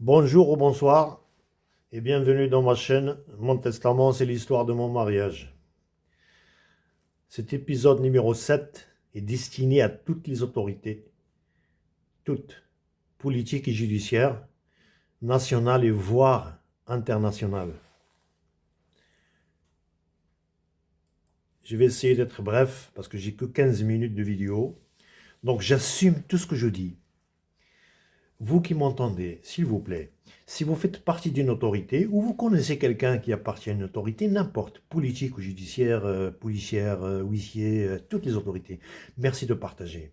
Bonjour ou bonsoir et bienvenue dans ma chaîne. Mon testament, c'est l'histoire de mon mariage. Cet épisode numéro 7 est destiné à toutes les autorités, toutes, politiques et judiciaires, nationales et voire internationales. Je vais essayer d'être bref parce que j'ai que 15 minutes de vidéo. Donc j'assume tout ce que je dis. Vous qui m'entendez, s'il vous plaît, si vous faites partie d'une autorité ou vous connaissez quelqu'un qui appartient à une autorité, n'importe, politique ou judiciaire, policière, huissier, toutes les autorités, merci de partager.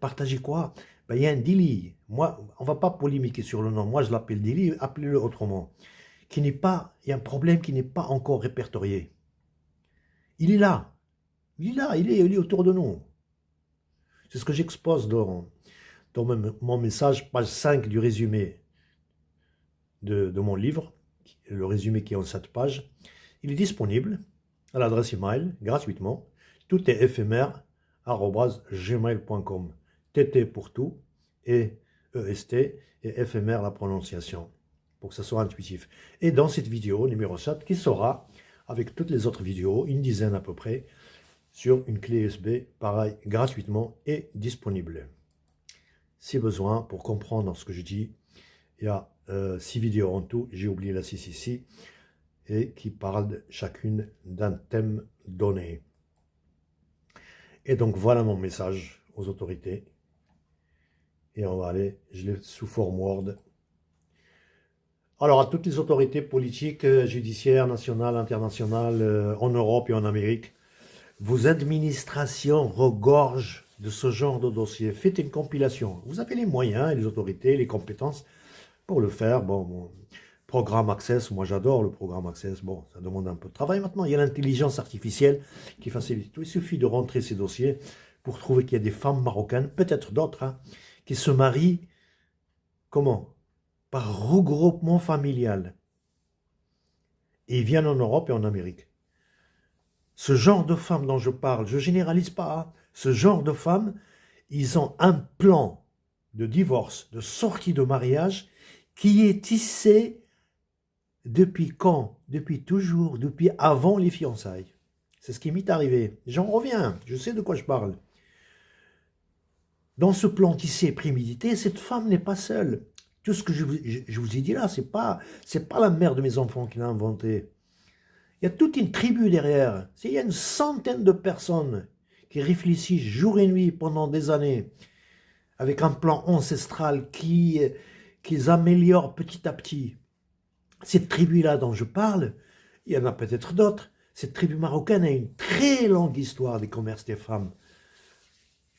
Partager quoi? Ben, il y a un délit. Moi, on ne va pas polémiquer sur le nom. Moi, je l'appelle délit, appelez-le autrement. Il y a un problème qui n'est pas encore répertorié. Il est là. Il est là, il est autour de nous. C'est ce que j'expose dans mon message, page 5 du résumé de mon livre, le résumé qui est en 7 pages. Il est disponible à l'adresse email gratuitement. Tout est éphémère @gmail.com. TT pour tout et EST et éphémère la prononciation pour que ce soit intuitif. Et dans cette vidéo numéro 7 qui sera avec toutes les autres vidéos, une dizaine à peu près, sur une clé USB, pareil, gratuitement et disponible. Si besoin, pour comprendre ce que je dis, il y a 6 vidéos en tout, j'ai oublié la 6 ici, et qui parlent chacune d'un thème donné. Et donc voilà mon message aux autorités. Et on va aller, je l'ai sous forme Word. Alors à toutes les autorités politiques, judiciaires, nationales, internationales, en Europe et en Amérique, vos administrations regorgent de ce genre de dossier. Faites une compilation. Vous avez les moyens, les autorités, les compétences pour le faire. Bon, programme Access, moi j'adore le programme Access. Bon, ça demande un peu de travail maintenant. Il y a l'intelligence artificielle qui facilite tout. Il suffit de rentrer ces dossiers pour trouver qu'il y a des femmes marocaines, peut-être d'autres, hein, qui se marient, comment? Par regroupement familial. Et ils viennent en Europe et en Amérique. Ce genre de femmes dont je parle, je ne généralise pas, hein, ce genre de femmes, ils ont un plan de divorce, de sortie de mariage, qui est tissé depuis quand? Depuis toujours, depuis avant les fiançailles. C'est ce qui m'est arrivé. J'en reviens, je sais de quoi je parle. Dans ce plan tissé et prémédité, cette femme n'est pas seule. Tout ce que je vous ai dit là, c'est pas la mère de mes enfants qui l'a inventé. Il y a toute une tribu derrière. Il y a une centaine de personnes qui réfléchissent jour et nuit pendant des années avec un plan ancestral qu'ils améliorent petit à petit. Cette tribu-là dont je parle, il y en a peut-être d'autres. Cette tribu marocaine a une très longue histoire des commerces des femmes.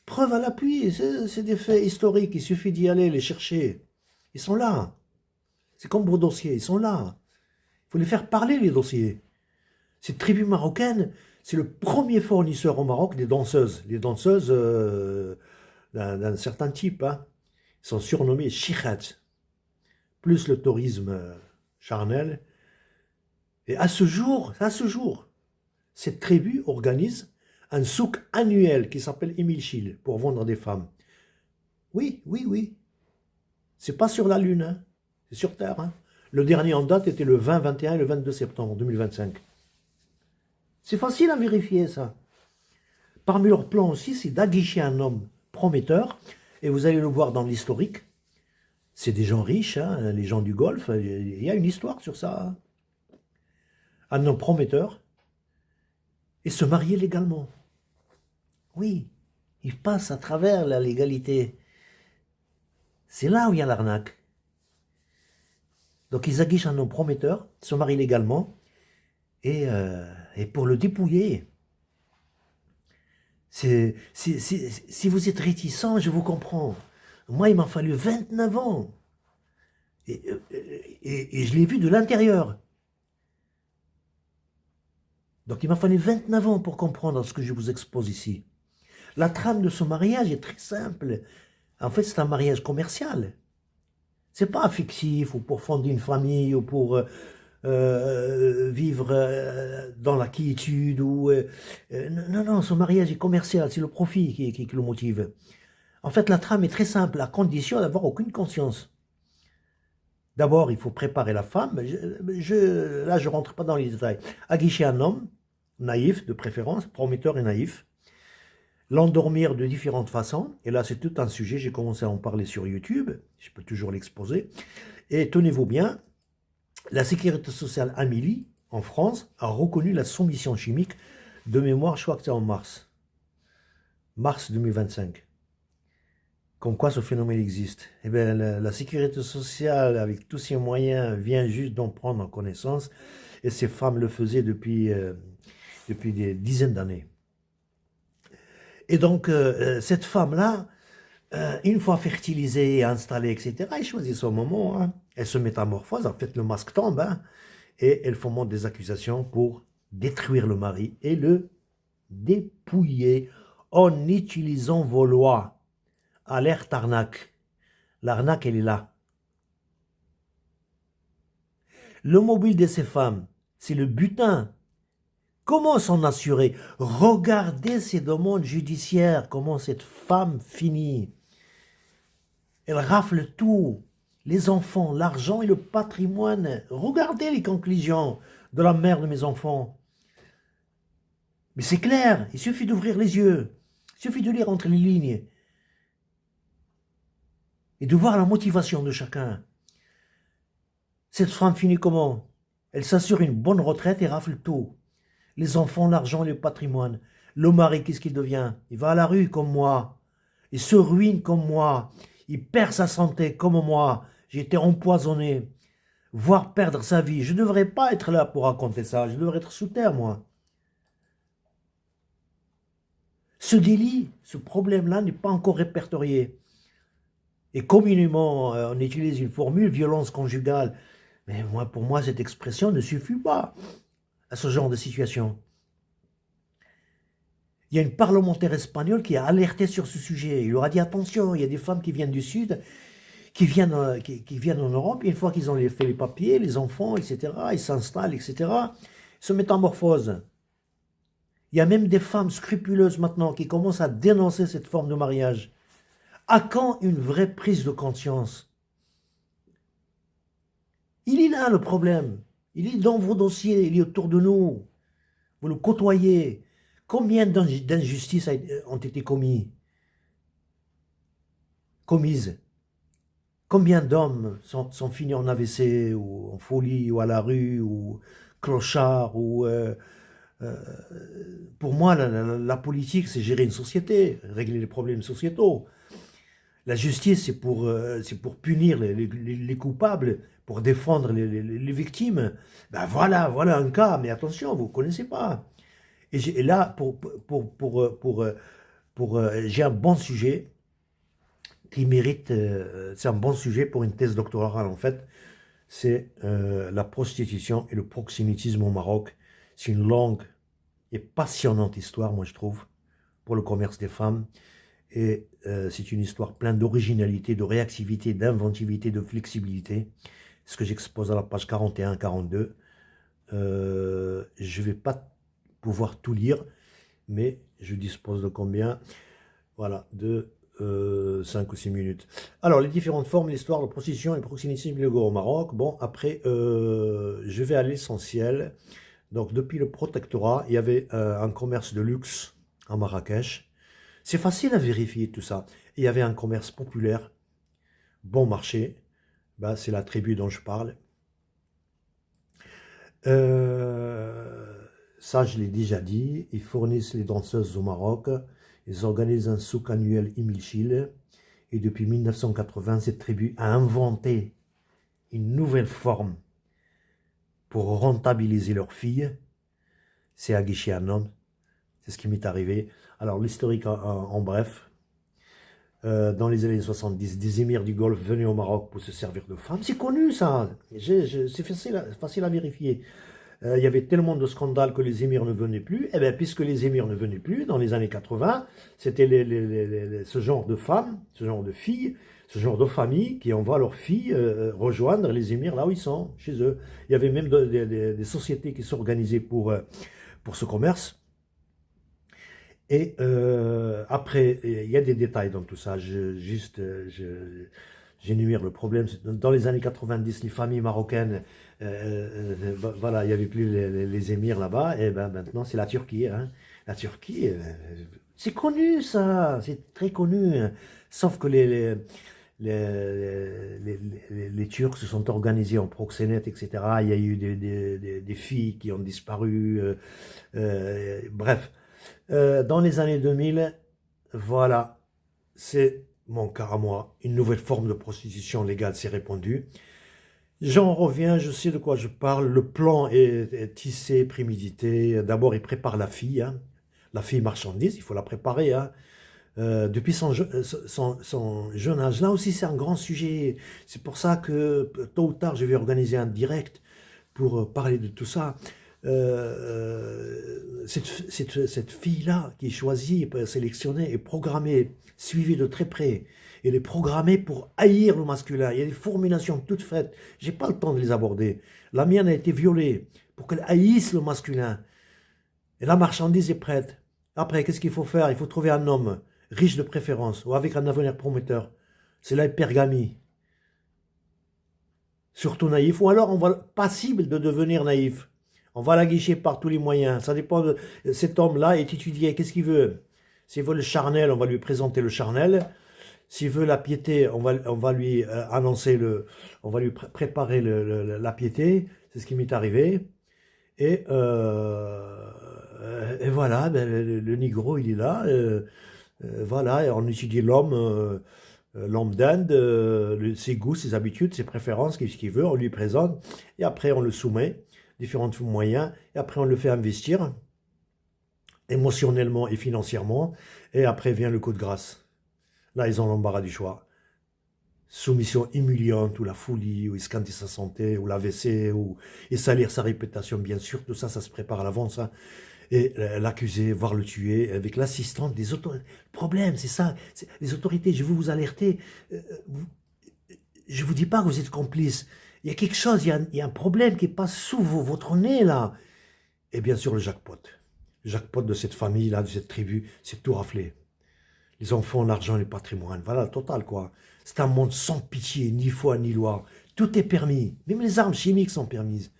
Preuve à l'appui, c'est des faits historiques, il suffit d'y aller, les chercher. Ils sont là. C'est comme vos dossiers, ils sont là. Il faut les faire parler, les dossiers. Cette tribu marocaine, c'est le premier fournisseur au Maroc des danseuses. Les danseuses d'un certain type, hein. Ils sont surnommés chikhat. Plus le tourisme charnel. Et à ce jour, cette tribu organise un souk annuel qui s'appelle Émile Chil pour vendre des femmes. Oui, oui, oui. C'est pas sur la Lune, hein. C'est sur Terre, hein. Le dernier en date était le 20, 21 et le 22 septembre 2025. C'est facile à vérifier, ça. Parmi leurs plans aussi, c'est d'aguicher un homme prometteur, et vous allez le voir dans l'historique. C'est des gens riches, hein, les gens du Golfe, il y a une histoire sur ça. Hein. Un homme prometteur, et se marier légalement. Oui, il passe à travers la légalité. C'est là où il y a l'arnaque. Donc ils aguichent un homme prometteur, se marient légalement, et pour le dépouiller. Si vous êtes réticent, je vous comprends. Moi, il m'a fallu 29 ans. Et je l'ai vu de l'intérieur. Donc il m'a fallu 29 ans pour comprendre ce que je vous expose ici. La trame de ce mariage est très simple. En fait, c'est un mariage commercial. C'est pas fictif ou pour fonder une famille ou pour vivre dans la quiétude. Non, ce mariage est commercial, c'est le profit qui le motive. En fait, la trame est très simple, à condition d'avoir aucune conscience. D'abord, il faut préparer la femme. Là, je ne rentre pas dans les détails. Aguicher un homme, naïf de préférence, prometteur et naïf. L'endormir de différentes façons. Et là, c'est tout un sujet. J'ai commencé à en parler sur YouTube. Je peux toujours l'exposer. Et tenez-vous bien, la sécurité sociale Amélie, en France, a reconnu la soumission chimique de mémoire, je crois que c'est en mars 2025. Comme quoi ce phénomène existe. Eh bien, la sécurité sociale, avec tous ses moyens, vient juste d'en prendre en connaissance. Et ces femmes le faisaient depuis des dizaines d'années. Et donc, cette femme-là, une fois fertilisée, installée, etc., elle choisit son moment. Hein. Elle se métamorphose, en fait, le masque tombe. Hein, et elle fomente des accusations pour détruire le mari et le dépouiller en utilisant vos lois. Alerte arnaque. L'arnaque, elle est là. Le mobile de ces femmes, c'est le butin. Comment s'en assurer? Regardez ces demandes judiciaires, comment cette femme finit. Elle rafle tout. Les enfants, l'argent et le patrimoine. Regardez les conclusions de la mère de mes enfants. Mais c'est clair, il suffit d'ouvrir les yeux. Il suffit de lire entre les lignes. Et de voir la motivation de chacun. Cette femme finit comment? Elle s'assure une bonne retraite et rafle tout. Les enfants, l'argent et le patrimoine. Le mari, qu'est-ce qu'il devient? Il va à la rue comme moi. Il se ruine comme moi. Il perd sa santé comme moi. J'ai été empoisonné. Voire perdre sa vie. Je ne devrais pas être là pour raconter ça. Je devrais être sous terre, moi. Ce délit, ce problème-là n'est pas encore répertorié. Et communément, on utilise une formule, violence conjugale. Mais moi, pour moi, cette expression ne suffit pas à ce genre de situation. Il y a une parlementaire espagnole qui a alerté sur ce sujet. Il leur a dit attention, il y a des femmes qui viennent du Sud, qui viennent en Europe, et une fois qu'ils ont fait les papiers, les enfants, etc., ils s'installent, etc., ils se métamorphosent. Il y a même des femmes scrupuleuses maintenant qui commencent à dénoncer cette forme de mariage. À quand une vraie prise de conscience? Il est là le problème. Il est dans vos dossiers, il est autour de nous. Vous le côtoyez. Combien d'injustices ont été commises? Combien d'hommes sont finis en AVC, ou en folie, ou à la rue, ou clochards, ou... pour moi, la politique, c'est gérer une société, régler les problèmes sociétaux. La justice, c'est pour punir les coupables, pour défendre les victimes. Ben voilà un cas, mais attention, vous ne connaissez pas. Et là, j'ai un bon sujet qui mérite, c'est un bon sujet pour une thèse doctorale en fait, c'est la prostitution et le proxénétisme au Maroc. C'est une longue et passionnante histoire, moi je trouve, pour le commerce des femmes. Et c'est une histoire pleine d'originalité, de réactivité, d'inventivité, de flexibilité. Ce que j'expose à la page 41-42. Je ne vais pas pouvoir tout lire, mais je dispose de combien? Voilà, de 5 ou 6 minutes. Alors, les différentes formes, l'histoire, la prostitution et le proxénétisme illégaux au Maroc. Bon, après, je vais à l'essentiel. Donc, depuis le protectorat, il y avait un commerce de luxe à Marrakech. C'est facile à vérifier tout ça. Il y avait un commerce populaire, bon marché. Ben, c'est la tribu dont je parle. Ça, je l'ai déjà dit. Ils fournissent les danseuses au Maroc. Ils organisent un souk annuel Imilchil. Et depuis 1980, cette tribu a inventé une nouvelle forme pour rentabiliser leurs filles. C'est aguicher un homme. C'est ce qui m'est arrivé. Alors, l'historique en bref. Dans les années 70, des émirs du Golfe venaient au Maroc pour se servir de femmes. C'est connu, ça. C'est facile à vérifier. Il y avait tellement de scandales que les émirs ne venaient plus. Et bien, puisque les émirs ne venaient plus, dans les années 80, c'était ce genre de femmes, ce genre de filles, ce genre de familles qui envoient leurs filles rejoindre les émirs là où ils sont, chez eux. Il y avait même des sociétés qui s'organisaient pour ce commerce. Et après, il y a des détails dans tout ça. Je j'énumère le problème. Dans les années 90, les familles marocaines, voilà, il n'y avait plus les émirs là-bas, et ben maintenant c'est la Turquie. Hein. La Turquie, c'est connu ça, c'est très connu. Hein. Sauf que les Turcs se sont organisés en proxénètes, etc. Il y a eu des filles qui ont disparu. Bref, dans les années 2000, voilà, c'est mon cas à moi. Une nouvelle forme de prostitution légale s'est répandue. J'en reviens, je sais de quoi je parle. Le plan est tissé, prémédité. D'abord, il prépare la fille. Hein. La fille marchandise, il faut la préparer. Hein. Depuis son jeune âge. Là aussi, c'est un grand sujet. C'est pour ça que tôt ou tard, je vais organiser un direct pour parler de tout ça. Cette fille-là qui est choisie, sélectionnée et programmée, suivie de très près, elle est programmée pour haïr le masculin. Il y a des formulations toutes faites. Je n'ai pas le temps de les aborder. La mienne a été violée pour qu'elle haïsse le masculin. Et la marchandise est prête. Après, qu'est-ce qu'il faut faire? Il faut trouver un homme riche de préférence ou avec un avenir prometteur. C'est la hypergamie. Surtout naïf, ou alors on va passible de devenir naïf. On va la guicher par tous les moyens. Ça dépend de cet homme-là est étudié. Qu'est-ce qu'il veut? S'il veut le charnel, on va lui présenter le charnel. S'il veut la piété, on va lui annoncer on va lui préparer la piété. C'est ce qui m'est arrivé. Et voilà, ben, le Nigro, il est là. Voilà, on étudie l'homme d'Inde, ses goûts, ses habitudes, ses préférences, qu'est-ce qu'il veut, on lui présente, et après on le soumet, différents moyens, et après on le fait investir, émotionnellement et financièrement, et après vient le coup de grâce. Là, ils ont l'embarras du choix. Soumission humiliante, ou la folie, ou escanter sa santé, ou l'AVC, ou et salir sa réputation, bien sûr, tout ça, ça se prépare à l'avance, hein. Et l'accuser, voire le tuer, avec l'assistance des autorités. Le problème, c'est ça, les autorités, je veux vous alerter, je ne vous dis pas que vous êtes complice, il y a quelque chose, il y a un problème qui passe sous votre nez, là. Et bien sûr, le jackpot. Le jackpot de cette famille-là, de cette tribu, c'est tout raflé. Les enfants, l'argent, les patrimoines, voilà, total, quoi. C'est un monde sans pitié, ni foi, ni loi. Tout est permis, même les armes chimiques sont permises.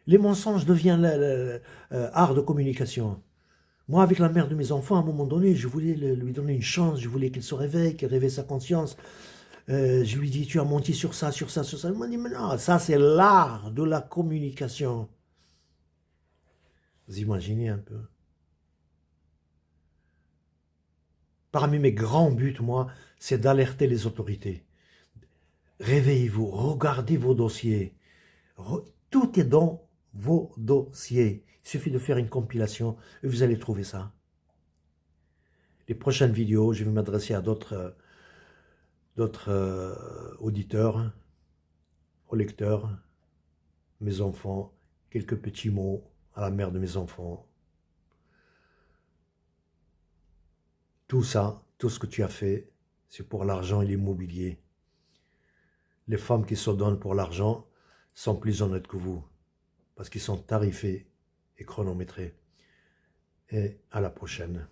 Les mensonges deviennent art de communication. Moi, avec la mère de mes enfants, à un moment donné, je voulais lui donner une chance, je voulais qu'elle se réveille, qu'elle réveille sa conscience. Je lui dis, tu as menti sur ça, sur ça, sur ça. Elle m'a dit, mais non, ça c'est l'art de la communication. Vous imaginez un peu. Parmi mes grands buts, moi, c'est d'alerter les autorités. Réveillez-vous, regardez vos dossiers. Tout est dans vos dossiers. Il suffit de faire une compilation et vous allez trouver ça. Les prochaines vidéos, je vais m'adresser à d'autres auditeurs, aux lecteurs, mes enfants, quelques petits mots à la mère de mes enfants. Tout ça, tout ce que tu as fait, c'est pour l'argent et l'immobilier. Les femmes qui se donnent pour l'argent sont plus honnêtes que vous, parce qu'ils sont tarifés et chronométrés. Et à la prochaine.